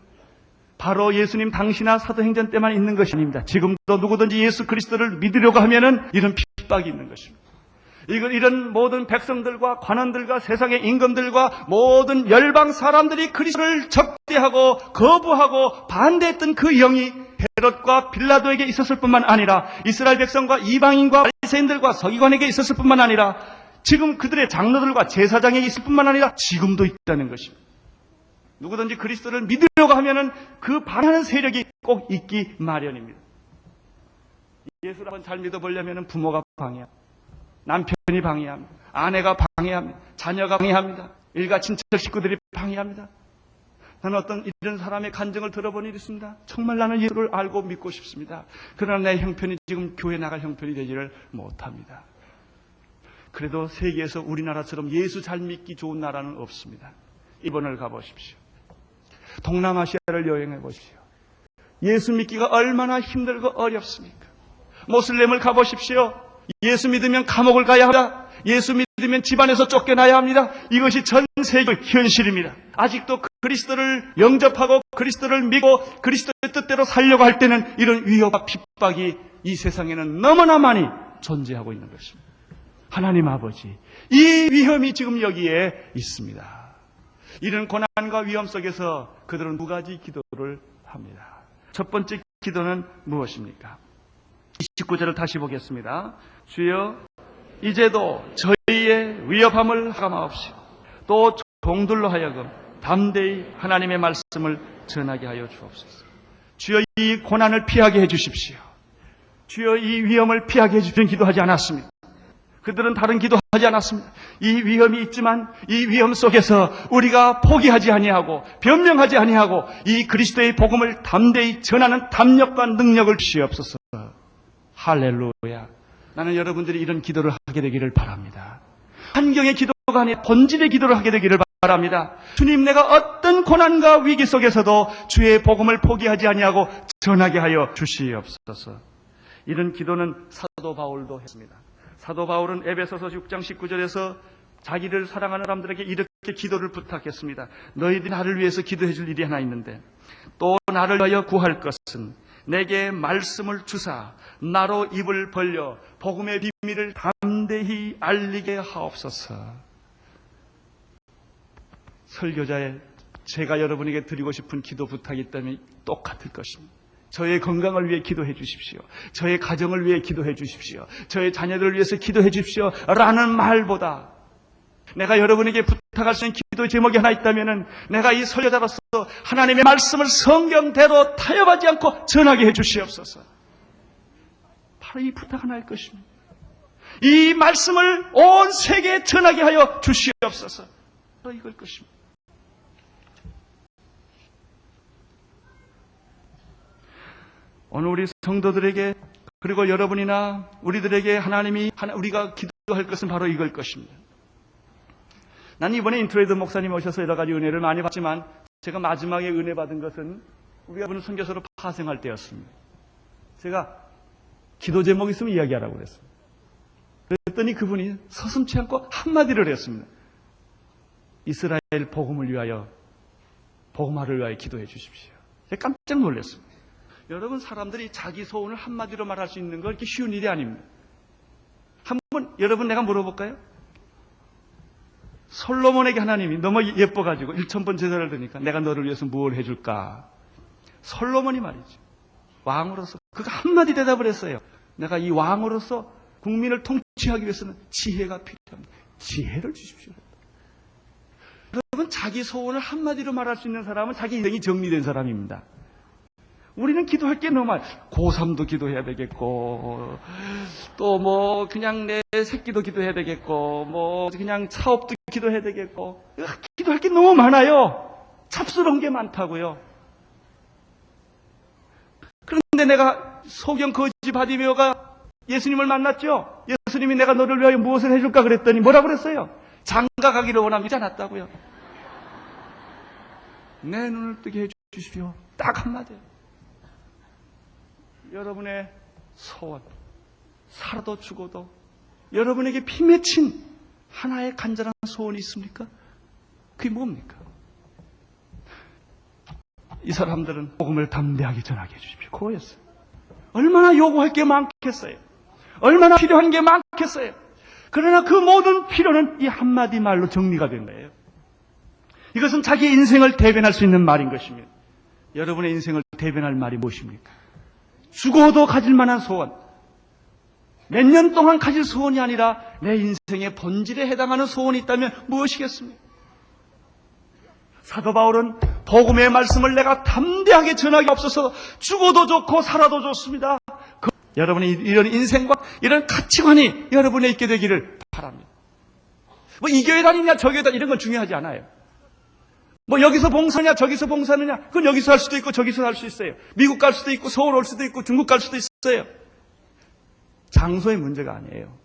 바로 예수님 당시나 사도행전 때만 있는 것이 아닙니다. 지금도 누구든지 예수 그리스도를 믿으려고 하면은 이런 핍박이 있는 것입니다. 이런 모든 백성들과 관원들과 세상의 임금들과 모든 열방 사람들이 그리스도를 적대하고 거부하고 반대했던 그 영이 헤롯과 빌라도에게 있었을 뿐만 아니라 이스라엘 백성과 이방인과 바리새인들과 서기관에게 있었을 뿐만 아니라 지금 그들의 장로들과 제사장에게 있을 뿐만 아니라 지금도 있다는 것입니다. 누구든지 그리스도를 믿으려고 하면은 그 반하는 세력이 꼭 있기 마련입니다. 예수를 한번 잘 믿어보려면 부모가 방해합니다. 남편이 방해합니다. 아내가 방해합니다. 자녀가 방해합니다. 일가 친척 식구들이 방해합니다. 나는 어떤 이런 사람의 간증을 들어본 일이 있습니다. 정말 나는 예수를 알고 믿고 싶습니다. 그러나 내 형편이 지금 교회 나갈 형편이 되지를 못합니다. 그래도 세계에서 우리나라처럼 예수 잘 믿기 좋은 나라는 없습니다. 일본을 가보십시오. 동남아시아를 여행해 보십시오. 예수 믿기가 얼마나 힘들고 어렵습니까? 모슬렘을 가보십시오. 예수 믿으면 감옥을 가야 합니다. 예수 믿으면 집안에서 쫓겨나야 합니다. 이것이 전 세계 현실입니다. 아직도 그리스도를 영접하고 그리스도를 믿고 그리스도의 뜻대로 살려고 할 때는 이런 위협과 핍박이 이 세상에는 너무나 많이 존재하고 있는 것입니다. 하나님 아버지, 이 위험이 지금 여기에 있습니다. 이런 고난과 위험 속에서 그들은 두 가지 기도를 합니다. 첫 번째 기도는 무엇입니까? 29절을 다시 보겠습니다. 주여, 이제도 저희의 위협함을 가마옵시고 또 종들로 하여금 담대히 하나님의 말씀을 전하게 하여 주옵소서. 주여, 이 고난을 피하게 해주십시오. 주여, 이 위험을 피하게 해주시는 기도하지 않았습니다. 그들은 다른 기도하지 않았습니다. 이 위험이 있지만 이 위험 속에서 우리가 포기하지 아니하고 변명하지 아니하고 이 그리스도의 복음을 담대히 전하는 담력과 능력을 주시옵소서. 할렐루야. 나는 여러분들이 이런 기도를 하게 되기를 바랍니다. 환경의 기도가 아니라 본질의 기도를 하게 되기를 바랍니다. 주님, 내가 어떤 고난과 위기 속에서도 주의 복음을 포기하지 아니하고 전하게 하여 주시옵소서. 이런 기도는 사도 바울도 했습니다. 사도 바울은 에베소서 6장 19절에서 자기를 사랑하는 사람들에게 이렇게 기도를 부탁했습니다. 너희들이 나를 위해서 기도해 줄 일이 하나 있는데 또 나를 위하여 구할 것은 내게 말씀을 주사 나로 입을 벌려 복음의 비밀을 담대히 알리게 하옵소서. 설교자의 제가 여러분에게 드리고 싶은 기도 부탁이 있다면 똑같을 것입니다. 저의 건강을 위해 기도해 주십시오. 저의 가정을 위해 기도해 주십시오. 저의 자녀들을 위해서 기도해 주십시오. 라는 말보다 내가 여러분에게 부탁할 수 있는 기도 제목이 하나 있다면 내가 이 설교자로서 하나님의 말씀을 성경대로 타협하지 않고 전하게 해 주시옵소서. 바로 이 부탁 하나일 것입니다. 이 말씀을 온 세계에 전하게 하여 주시옵소서. 바로 이걸 것입니다. 오늘 우리 성도들에게 그리고 여러분이나 우리들에게 하나님이 우리가 기도할 것은 바로 이걸 것입니다. 나는 이번에 인트로이드 목사님 오셔서 여러 가지 은혜를 많이 받지만 제가 마지막에 은혜 받은 것은 우리가 보는 선교사로 파생할 때였습니다. 제가 기도 제목 있으면 이야기하라고 그랬습니다. 그랬더니 그분이 서슴지 않고 한마디를 했습니다. 이스라엘 복음을 위하여 복음화를 위하여 기도해 주십시오. 제가 깜짝 놀랐습니다. 여러분, 사람들이 자기 소원을 한마디로 말할 수 있는 건 이렇게 쉬운 일이 아닙니다. 한번 여러분 내가 물어볼까요? 솔로몬에게 하나님이 너무 예뻐가지고 1000번 제사를 드니까 내가 너를 위해서 무엇을 해줄까? 솔로몬이 말이죠. 왕으로서 그가 한마디 대답을 했어요. 내가 이 왕으로서 국민을 통치하기 위해서는 지혜가 필요합니다. 지혜를 주십시오. 여러분, 자기 소원을 한마디로 말할 수 있는 사람은 자기 인생이 정리된 사람입니다. 우리는 기도할 게 너무 많아요. 고3도 기도해야 되겠고, 또 뭐, 그냥 내 새끼도 기도해야 되겠고, 뭐, 그냥 사업도 기도해야 되겠고, 기도할 게 너무 많아요. 잡스러운 게 많다고요. 그런데 내가 소경 거지 바디메오가 예수님을 만났죠? 예수님이 내가 너를 위하여 무엇을 해줄까 그랬더니 뭐라고 그랬어요? 장가 가기를 원합니다. 않았다고요. 내 눈을 뜨게 해주십시오. 딱 한마디. 여러분의 소원, 살아도 죽어도 여러분에게 피 맺힌 하나의 간절한 소원이 있습니까? 그게 뭡니까? 이 사람들은 복음을 담대하게 전하게 해주십시오. 그거였어요. 얼마나 요구할 게 많겠어요. 얼마나 필요한 게 많겠어요. 그러나 그 모든 필요는 이 한마디 말로 정리가 된 거예요. 이것은 자기 인생을 대변할 수 있는 말인 것입니다. 여러분의 인생을 대변할 말이 무엇입니까? 죽어도 가질 만한 소원, 몇 년 동안 가질 소원이 아니라 내 인생의 본질에 해당하는 소원이 있다면 무엇이겠습니까? 사도 바울은 복음의 말씀을 내가 담대하게 전하기 없어서 죽어도 좋고 살아도 좋습니다. 여러분의 이런 인생과 이런 가치관이 여러분에 있게 되기를 바랍니다. 뭐 이 교회 다니냐 저 교회 다니냐 이런 건 중요하지 않아요. 뭐 여기서 봉사냐 저기서 봉사느냐 그건 여기서 할 수도 있고 저기서 할 수 있어요. 미국 갈 수도 있고 서울 올 수도 있고 중국 갈 수도 있어요. 장소의 문제가 아니에요.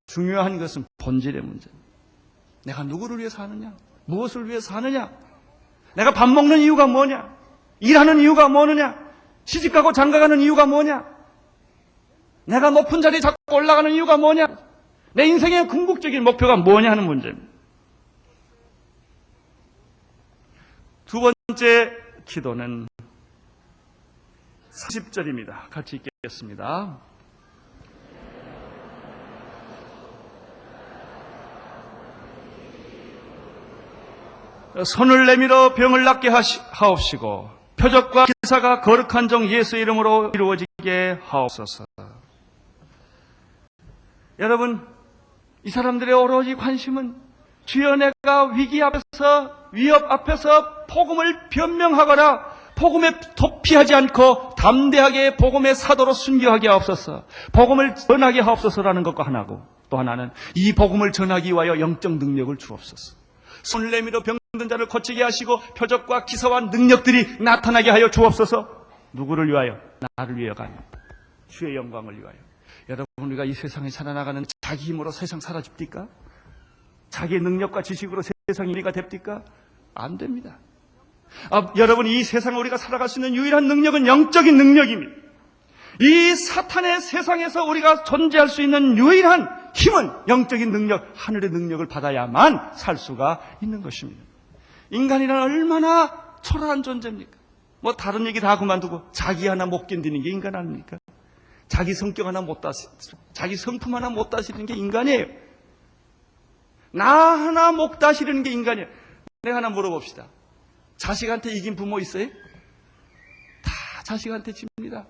중요한 것은 본질의 문제입니다. 내가 누구를 위해 사느냐, 무엇을 위해 사느냐, 내가 밥 먹는 이유가 뭐냐, 일하는 이유가 뭐느냐, 시집가고 장가가는 이유가 뭐냐, 내가 높은 자리에 자꾸 올라가는 이유가 뭐냐, 내 인생의 궁극적인 목표가 뭐냐 하는 문제입니다. 두 번째 기도는 40절입니다. 같이 읽겠습니다. 손을 내밀어 병을 낫게 하옵시고 표적과 기사가 거룩한 종 예수 이름으로 이루어지게 하옵소서. 여러분, 이 사람들의 오로지 관심은 주여 내가 위기 앞에서 위협 앞에서 복음을 변명하거나 복음에 도피하지 않고 담대하게 복음의 사도로 순교하게 하옵소서. 복음을 전하게 하옵소서라는 것과 하나고, 또 하나는 이 복음을 전하기 위하여 영적 능력을 주옵소서. 손을 내밀어 병든 자를 고치게 하시고 표적과 기사와 능력들이 나타나게 하여 주옵소서. 누구를 위하여? 나를 위하여가 아닙니다. 주의 영광을 위하여. 여러분, 우리가 이 세상에 살아나가는 자기 힘으로 세상 사라집니까? 자기의 능력과 지식으로 세상이 우리가 됩니까? 안 됩니다. 여러분, 이 세상에 우리가 살아갈 수 있는 유일한 능력은 영적인 능력입니다. 이 사탄의 세상에서 우리가 존재할 수 있는 유일한 힘은 영적인 능력, 하늘의 능력을 받아야만 살 수가 있는 것입니다. 인간이란 얼마나 초라한 존재입니까? 뭐 다른 얘기 다 그만두고 자기 하나 못 견디는 게 인간 아닙니까? 자기 성격 하나 못 다스리는, 자기 성품 하나 못 다스리는 게 인간이에요. 나 하나 못 다스리는 게 인간이에요. 내가 하나 물어봅시다. 자식한테 이긴 부모 있어요? 다 자식한테 집니다.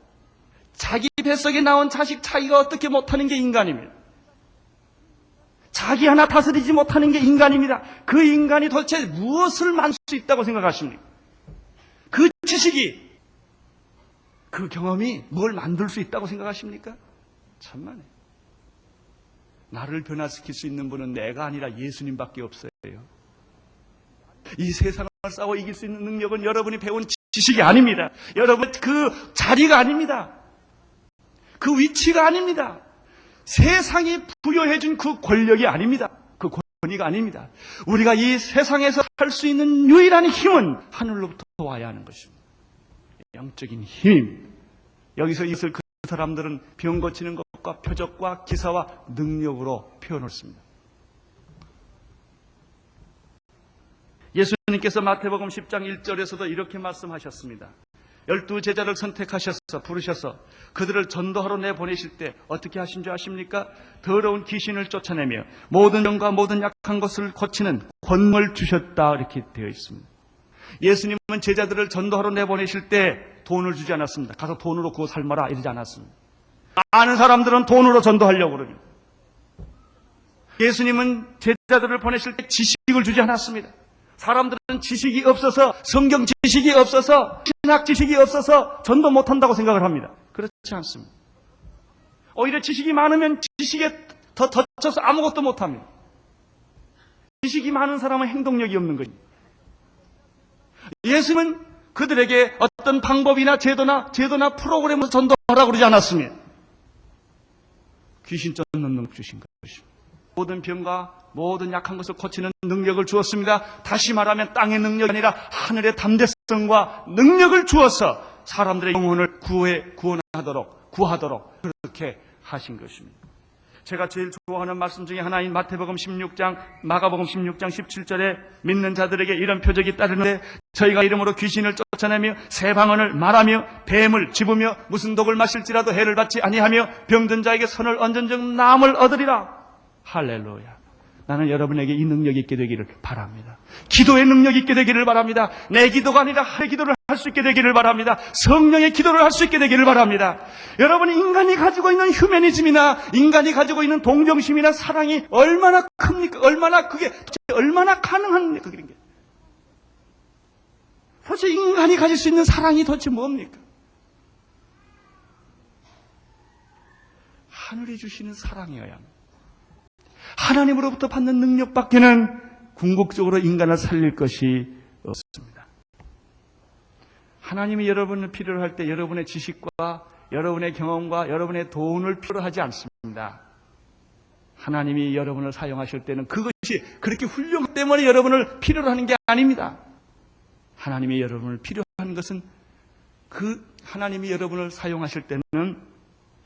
자기 뱃속에 나온 자식 자기가 어떻게 못하는 게 인간입니다. 자기 하나 다스리지 못하는 게 인간입니다. 그 인간이 도대체 무엇을 만들 수 있다고 생각하십니까? 그 지식이, 그 경험이 뭘 만들 수 있다고 생각하십니까? 참만해. 나를 변화시킬 수 있는 분은 내가 아니라 예수님밖에 없어요. 이 세상을 싸워 이길 수 있는 능력은 여러분이 배운 지식이 아닙니다. 여러분 그 자리가 아닙니다. 그 위치가 아닙니다. 세상이 부여해준 그 권력이 아닙니다. 그 권위가 아닙니다. 우리가 이 세상에서 할 수 있는 유일한 힘은 하늘로부터 와야 하는 것입니다. 영적인 힘입니다. 여기서 있을 그 사람들은 병 고치는 것과 표적과 기사와 능력으로 표현을 씁니다. 예수님께서 마태복음 10장 1절에서도 이렇게 말씀하셨습니다. 12제자를 선택하셔서 부르셔서 그들을 전도하러 내보내실 때 어떻게 하신 줄 아십니까? 더러운 귀신을 쫓아내며 모든 병과 모든 약한 것을 고치는 권능을 주셨다, 이렇게 되어 있습니다. 예수님은 제자들을 전도하러 내보내실 때 돈을 주지 않았습니다. 가서 돈으로 구워 삶아라 이러지 않았습니다. 많은 사람들은 돈으로 전도하려고 그럽니다. 예수님은 제자들을 보내실 때 지식을 주지 않았습니다. 사람들은 지식이 없어서, 성경 지식이 없어서, 신학 지식이 없어서 전도 못한다고 생각을 합니다. 그렇지 않습니다. 오히려 지식이 많으면 지식에 더 덧쳐서 아무것도 못합니다. 지식이 많은 사람은 행동력이 없는 것입니다. 예수님은 그들에게 어떤 방법이나 제도나 프로그램을 전도하라고 그러지 않았습니다. 귀신 쫓는 능력 주신 것입니다. 모든 병과 모든 약한 것을 고치는 능력을 주었습니다. 다시 말하면 땅의 능력이 아니라 하늘의 담대성과 능력을 주어서 사람들의 영혼을 구하도록 그렇게 하신 것입니다. 제가 제일 좋아하는 말씀 중에 하나인 마가복음 16장 17절에 믿는 자들에게 이런 표적이 따르는데 저희가 이름으로 귀신을 쫓아내며 새 방언을 말하며 뱀을 집으며 무슨 독을 마실지라도 해를 받지 아니하며 병든 자에게 손을 얹은 즉 나음을 얻으리라. 할렐루야. 나는 여러분에게 이 능력이 있게 되기를 바랍니다. 기도의 능력이 있게 되기를 바랍니다. 내 기도가 아니라 하나의 기도를 할 수 있게 되기를 바랍니다. 성령의 기도를 할 수 있게 되기를 바랍니다. 여러분, 인간이 가지고 있는 휴머니즘이나 인간이 가지고 있는 동정심이나 사랑이 얼마나 큽니까? 얼마나 가능합니까? 그런 게. 도대체 인간이 가질 수 있는 사랑이 도대체 뭡니까? 하늘이 주시는 사랑이어야 합니다. 하나님으로부터 받는 능력밖에는 궁극적으로 인간을 살릴 것이 없습니다. 하나님이 여러분을 필요로 할 때 여러분의 지식과 여러분의 경험과 여러분의 돈을 필요로 하지 않습니다. 하나님이 여러분을 사용하실 때는 그것이 그렇게 훌륭하기 때문에 여러분을 필요로 하는 게 아닙니다. 하나님이 여러분을 필요한 것은 그 하나님이 여러분을 사용하실 때는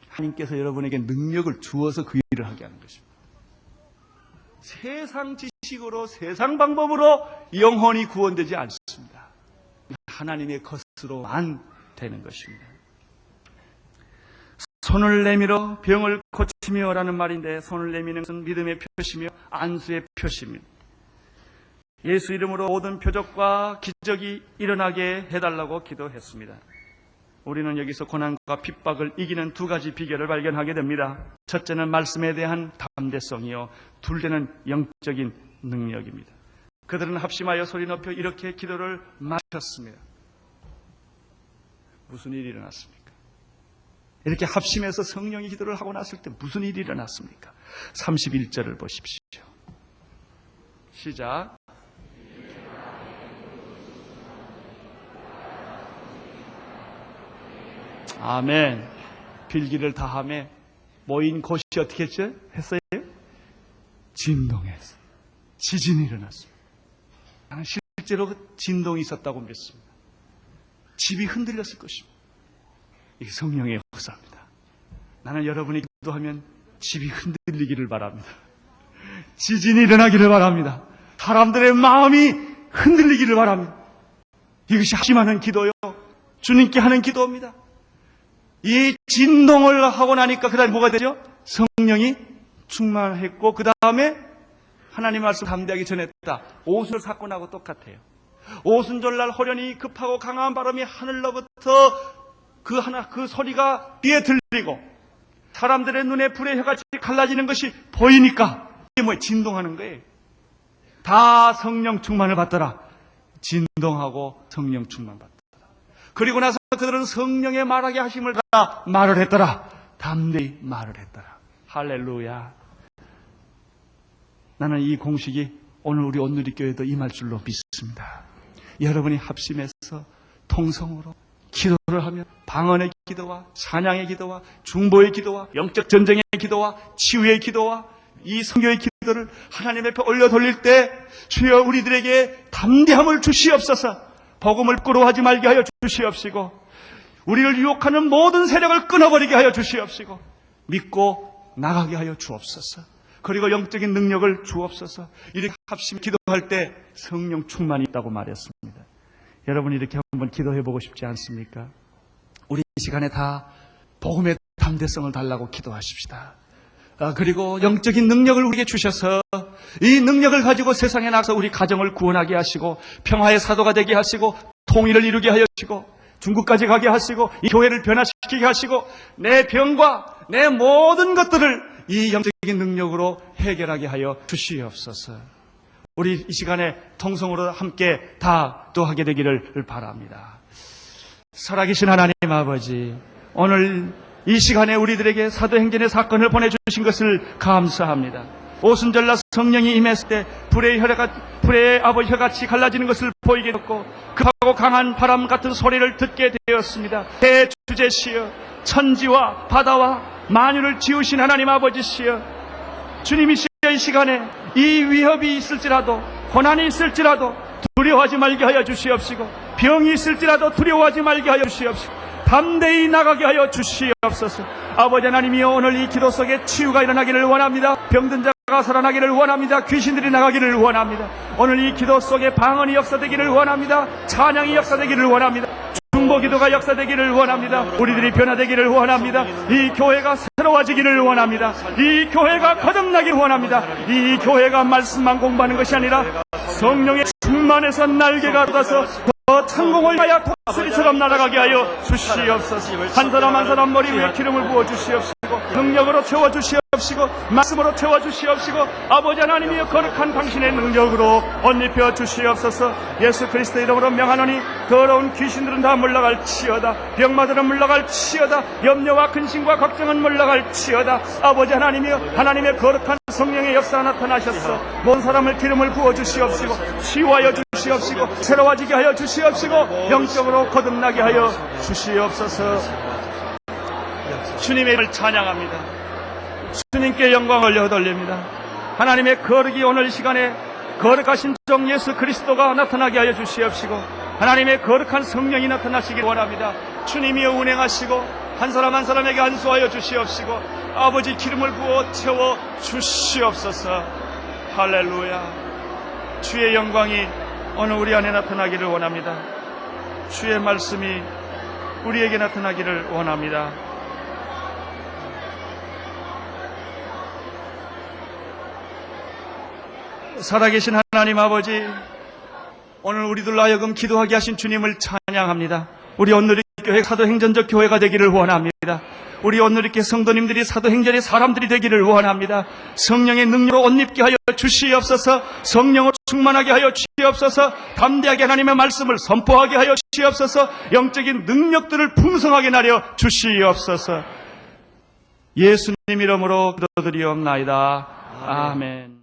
하나님께서 여러분에게 능력을 주어서 그 일을 하게 하는 것입니다. 세상 지식으로 세상 방법으로 영혼이 구원되지 않습니다. 하나님의 것으로만 되는 것입니다. 손을 내밀어 병을 고치며라는 말인데, 손을 내미는 것은 믿음의 표시며 안수의 표시입니다. 예수 이름으로 모든 표적과 기적이 일어나게 해달라고 기도했습니다. 우리는 여기서 고난과 핍박을 이기는 두 가지 비결을 발견하게 됩니다. 첫째는 말씀에 대한 담대성이요, 둘째는 영적인 능력입니다. 그들은 합심하여 소리 높여 이렇게 기도를 마쳤습니다. 무슨 일이 일어났습니까? 이렇게 합심해서 성령이 기도를 하고 났을 때 무슨 일이 일어났습니까? 31절을 보십시오. 시작. 아멘. 필기를 다함에 모인 곳이 어떻게 했어요? 진동했어요. 지진이 일어났습니다. 나는 실제로 진동이 있었다고 믿습니다. 집이 흔들렸을 것입니다. 이게 성령의 역사입니다. 나는 여러분이 기도하면 집이 흔들리기를 바랍니다. 지진이 일어나기를 바랍니다. 사람들의 마음이 흔들리기를 바랍니다. 이것이 합심하는 기도요, 주님께 하는 기도입니다. 이 진동을 하고 나니까 그 다음에 뭐가 되죠? 성령이 충만했고 그 다음에 하나님 말씀 담대하게 전했다. 오순절 사건하고 똑같아요. 오순절날 호련히 급하고 강한 바람이 하늘로부터 그 소리가 귀에 들리고 사람들의 눈에 불의 혀같이 갈라지는 것이 보이니까 이게 뭐예요? 진동하는 거예요. 다 성령 충만을 받더라. 진동하고 성령 충만 받더라. 그리고 나서 그들은 성령의 말하게 하심을 따라 말을 했더라. 담대히 말을 했더라. 할렐루야. 나는 이 공식이 오늘 우리 온누리교회도 임할 줄로 믿습니다. 여러분이 합심해서 통성으로 기도를 하면 방언의 기도와 찬양의 기도와 중보의 기도와 영적 전쟁의 기도와 치유의 기도와 이 선교의 기도를 하나님 앞에 올려 돌릴 때 주여 우리들에게 담대함을 주시옵소서. 복음을 부끄러워하지 말게 하여 주시옵시고 우리를 유혹하는 모든 세력을 끊어버리게 하여 주시옵시고 믿고 나가게 하여 주옵소서. 그리고 영적인 능력을 주옵소서. 이렇게 합심 기도할 때 성령 충만이 있다고 말했습니다. 여러분 이렇게 한번 기도해보고 싶지 않습니까? 우리 이 시간에 다 복음의 담대성을 달라고 기도하십시다. 그리고 영적인 능력을 우리에게 주셔서 이 능력을 가지고 세상에 나가서 우리 가정을 구원하게 하시고 평화의 사도가 되게 하시고 통일을 이루게 하여 주시고 중국까지 가게 하시고 이 교회를 변화시키게 하시고 내 병과 내 모든 것들을 이 영적인 능력으로 해결하게 하여 주시옵소서. 우리 이 시간에 통성으로 함께 다 기도하게 되기를 바랍니다. 살아계신 하나님 아버지, 오늘 이 시간에 우리들에게 사도행전의 사건을 보내주신 것을 감사합니다. 오순절날 성령이 임했을 때 불의 혀같이 갈라지는 것을 보이게 되었고 급하고 강한 바람 같은 소리를 듣게 되었습니다. 대주제시여, 천지와 바다와 만유를 지으신 하나님 아버지시여, 주님이시여 이 시간에 이 위협이 있을지라도 고난이 있을지라도 두려워하지 말게 하여 주시옵시고 병이 있을지라도 두려워하지 말게 하여 주시옵시고 담대히 나가게 하여 주시옵소서. 아버지 하나님이여, 오늘 이 기도 속에 치유가 일어나기를 원합니다. 병든 자가 살아나기를 원합니다. 귀신들이 나가기를 원합니다. 오늘 이 기도 속에 방언이 역사되기를 원합니다. 찬양이 역사되기를 원합니다. 중보 기도가 역사되기를 원합니다. 우리들이 변화되기를 원합니다. 이 교회가 새로워지기를 원합니다. 이 교회가 거듭나기를 원합니다. 이 교회가 말씀만 공부하는 것이 아니라 성령의 충만해서 날개가 돋아서 더 창공을 하여 독수리처럼 날아가게 하여 주시옵소서. 한 사람 한 사람 머리 위에 기름을 부어 주시옵소서. 능력으로 채워주시옵시고 말씀으로 채워주시옵시고 아버지 하나님이여 거룩한 당신의 능력으로 옷 입혀 주시옵소서. 예수 그리스도 이름으로 명하노니 더러운 귀신들은 다 물러갈지어다. 병마들은 물러갈지어다. 염려와 근심과 걱정은 물러갈지어다. 아버지 하나님이여 하나님의 거룩한 성령의 역사가 나타나셨어. 모든 사람을 기름을 부어주시옵시고 치유하여 주시옵시고 새로워지게 하여 주시옵시고 영적으로 거듭나게 하여 주시옵소서. 주님의 이름을 찬양합니다. 주님께 영광을 올립니다. 하나님의 거룩이 오늘 이 시간에 거룩하신 종 예수 그리스도가 나타나게 하여 주시옵시고 하나님의 거룩한 성령이 나타나시길 원합니다. 주님이여 운행하시고 한 사람 한 사람에게 안수하여 주시옵시고 아버지 기름을 부어 채워 주시옵소서. 할렐루야. 주의 영광이 오늘 우리 안에 나타나기를 원합니다. 주의 말씀이 우리에게 나타나기를 원합니다. 살아계신 하나님 아버지, 오늘 우리들로 하여금 기도하게 하신 주님을 찬양합니다. 우리 온누리교회 사도행전적 교회가 되기를 원합니다. 우리 온누리교회 성도님들이 사도행전의 사람들이 되기를 원합니다. 성령의 능력으로 옷 입게 하여 주시옵소서. 성령으로 충만하게 하여 주시옵소서. 담대하게 하나님의 말씀을 선포하게 하여 주시옵소서. 영적인 능력들을 풍성하게 나려 주시옵소서. 예수님 이름으로 기도드리옵나이다. 아멘.